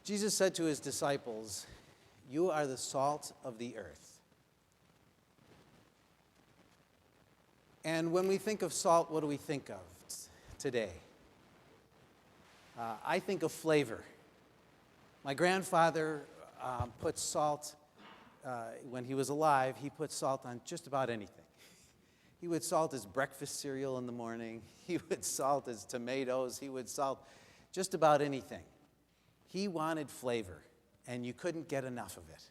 Jesus said to his disciples, "You are the salt of the earth." And when we think of salt, what do we think of today? I think of flavor. My grandfather put salt, when he was alive, he put salt on just about anything. He would salt his breakfast cereal in the morning. He would salt his tomatoes. He would salt just about anything. He wanted flavor, and you couldn't get enough of it.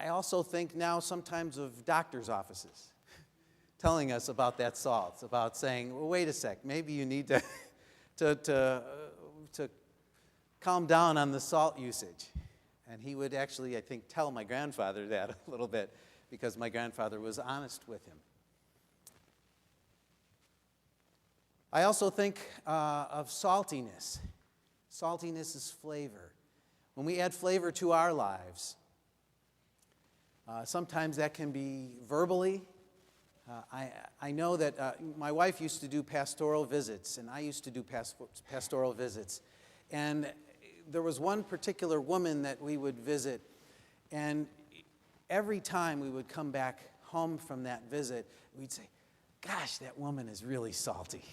I also think now sometimes of doctors' offices telling us about that salt, about saying, well, wait a sec, maybe you need to calm down on the salt usage. And he would actually, I think, tell my grandfather that a little bit because my grandfather was honest with him. I also think of saltiness. Saltiness is flavor. When we add flavor to our lives, sometimes that can be verbally. I know that my wife used to do pastoral visits, and I used to do pastoral visits. And there was one particular woman that we would visit, and every time we would come back home from that visit, we'd say, "Gosh, that woman is really salty."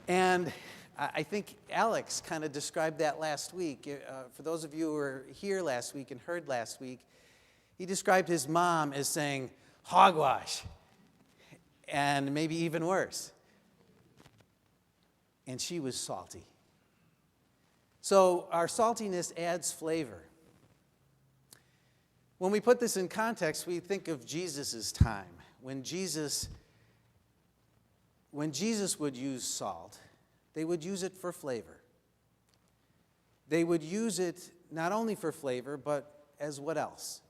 And I think Alex kind of described that last week. For those of you who were here last week and heard last week, he described his mom as saying, "Hogwash," and maybe even worse. And she was salty. So our saltiness adds flavor. When we put this in context, we think of Jesus' time. When Jesus would use salt, they would use it for flavor. They would use it not only for flavor, but as what else?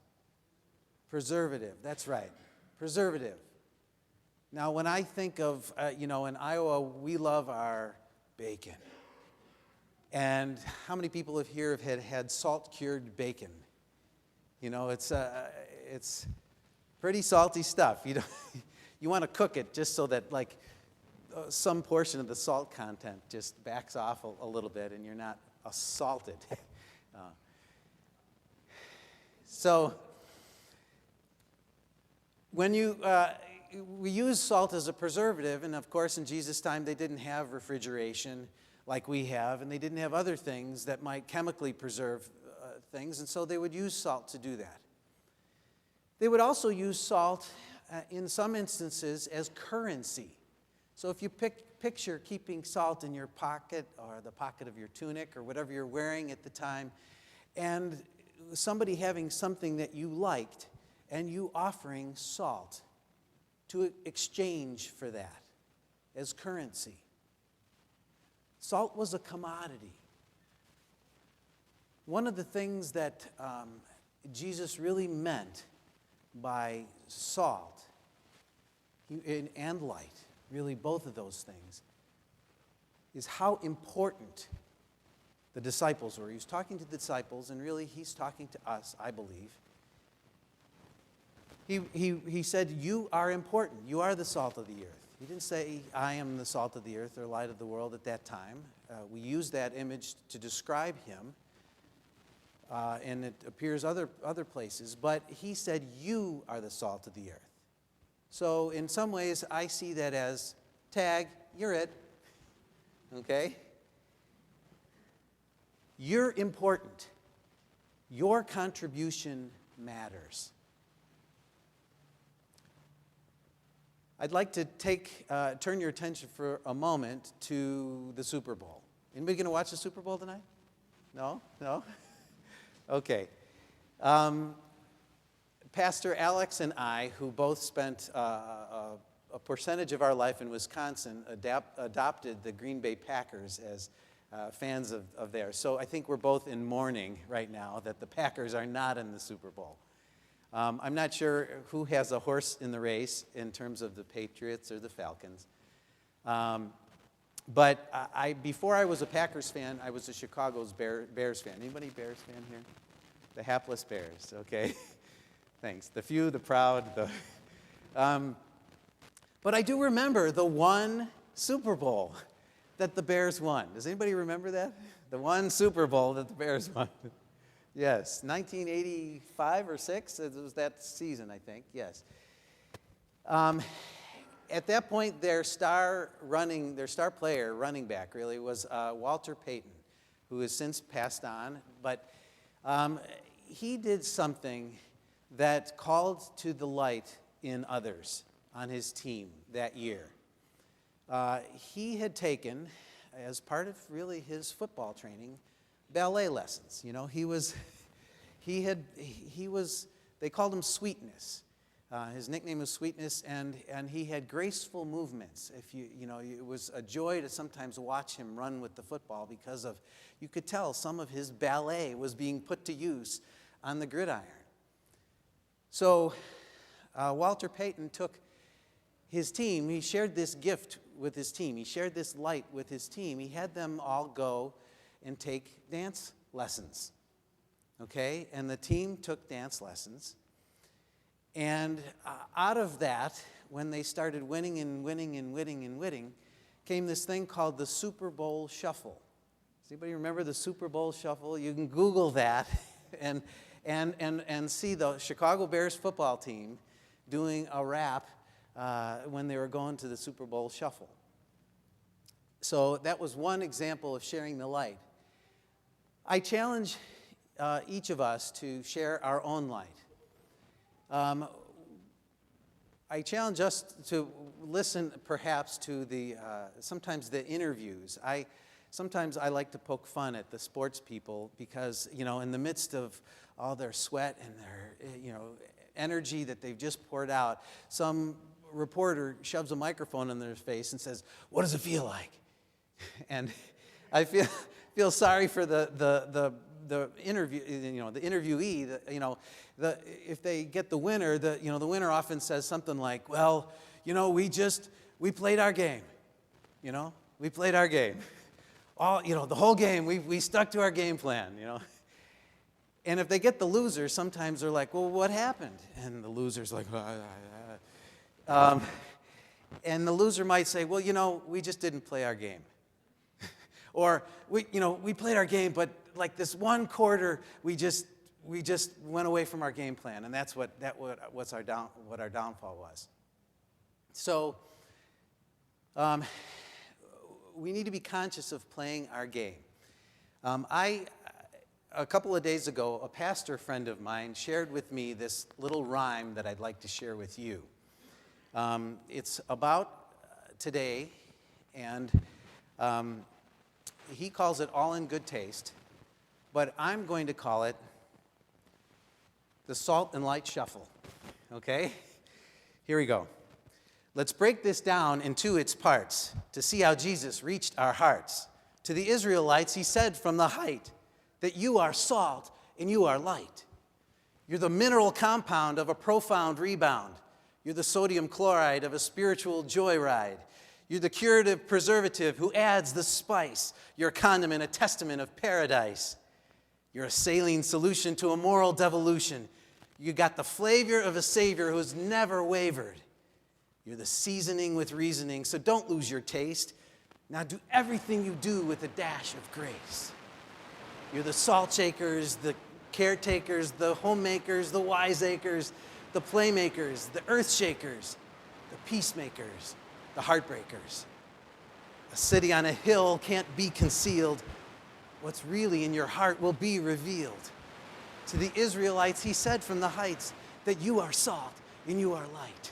Preservative. That's right. Preservative. Now, when I think of, in Iowa, we love our bacon. And how many people here have had salt-cured bacon? It's pretty salty stuff. You want to cook it just so that, some portion of the salt content just backs off a little bit and you're not assaulted. So when we use salt as a preservative, and of course in Jesus' time they didn't have refrigeration like we have, and they didn't have other things that might chemically preserve things, and so they would use salt to do that. They would also use salt in some instances as currency. So if you picture keeping salt in your pocket or the pocket of your tunic or whatever you're wearing at the time, and somebody having something that you liked and you offering salt to exchange for that as currency. Salt was a commodity. One of the things that Jesus really meant by salt and light, really both of those things, is how important the disciples were. He was talking to the disciples, and really he's talking to us, I believe. He said, "You are important. You are the salt of the earth." He didn't say, "I am the salt of the earth" or light of the world at that time. We use that image to describe him, and it appears other places. But he said, "You are the salt of the earth." So in some ways, I see that as, tag, you're it, okay? You're important. Your contribution matters. I'd like to turn your attention for a moment to the Super Bowl. Anybody going to watch the Super Bowl tonight? No? Okay. Pastor Alex and I, who both spent a percentage of our life in Wisconsin, adopted the Green Bay Packers as fans of theirs. So I think we're both in mourning right now that the Packers are not in the Super Bowl. I'm not sure who has a horse in the race in terms of the Patriots or the Falcons. But before I was a Packers fan, I was a Chicago's Bears fan. Anybody Bears fan here? The hapless Bears, okay. Thanks. The few, the proud. But I do remember the one Super Bowl that the Bears won. Does anybody remember that? The one Super Bowl that the Bears won. Yes, 1985 or 6, it was that season, I think, yes. At that point, their star player, running back really, was Walter Payton, who has since passed on. But he did something that called to the light in others on his team that year. He had taken, as part of really his football training, ballet lessons. You know, they called him Sweetness. His nickname was Sweetness, and he had graceful movements. It was a joy to sometimes watch him run with the football because you could tell some of his ballet was being put to use on the gridiron. So Walter Payton took his team, he shared this gift with his team. He shared this light with his team. He had them all go and take dance lessons. Okay? And the team took dance lessons. And out of that, when they started winning and winning and winning and winning, came this thing called the Super Bowl Shuffle. Does anybody remember the Super Bowl Shuffle? You can Google that and see the Chicago Bears football team doing a rap when they were going to the Super Bowl Shuffle. So that was one example of sharing the light. I challenge each of us to share our own light. I challenge us to listen perhaps to sometimes the interviews. Sometimes I like to poke fun at the sports people because, in the midst of all their sweat and their, energy that they've just poured out, some reporter shoves a microphone in their face and says, "What does it feel like?" And I feel sorry for the interview, the interviewee. If they get the winner, the winner often says something like, "Well, we played our game. We played our game. The whole game we stuck to our game plan. And if they get the loser, sometimes they're like, "Well, what happened?" And the loser's like, and the loser might say, "Well, we just didn't play our game." Or we played our game, but like this one quarter, we just went away from our game plan, and that's what our downfall was. So we need to be conscious of playing our game. A couple of days ago, a pastor friend of mine shared with me this little rhyme that I'd like to share with you. It's about today, and he calls it All in Good Taste, but I'm going to call it the Salt and Light Shuffle. Okay? Here we go. Let's break this down into its parts to see how Jesus reached our hearts. To the Israelites, he said from the height that you are salt and you are light. You're the mineral compound of a profound rebound. You're the sodium chloride of a spiritual joyride. You're the curative preservative who adds the spice. You're a condiment, a testament of paradise. You're a saline solution to a moral devolution. You got the flavor of a Savior who's never wavered. You're the seasoning with reasoning, so don't lose your taste. Now do everything you do with a dash of grace. You're the salt shakers, the caretakers, the homemakers, the wiseacres, the playmakers, the earth shakers, the peacemakers, the heartbreakers. A city on a hill can't be concealed. What's really in your heart will be revealed. To the Israelites, he said from the heights that you are salt and you are light.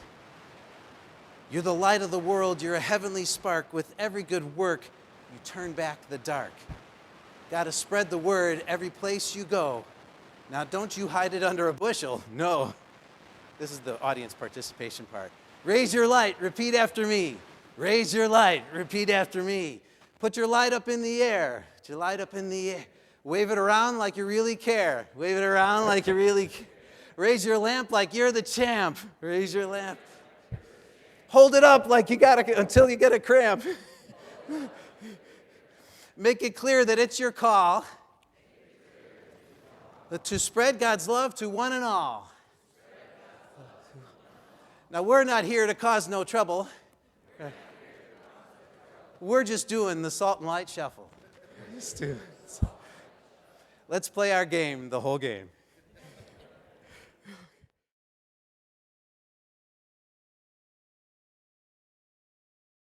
You're the light of the world. You're a heavenly spark. With every good work, you turn back the dark. Got to spread the word every place you go. Now, don't you hide it under a bushel. No. This is the audience participation part. Raise your light. Repeat after me. Raise your light. Repeat after me. Put your light up in the air. Put your light up in the air. Wave it around like you really care. Wave it around like you really care. Raise your lamp like you're the champ. Raise your lamp. Hold it up like until you get a cramp. Make it clear that it's your call to spread God's love to one and all. Now, we're not here to cause no trouble. we're just doing the Salt and Light Shuffle. Let's play our game, the whole game.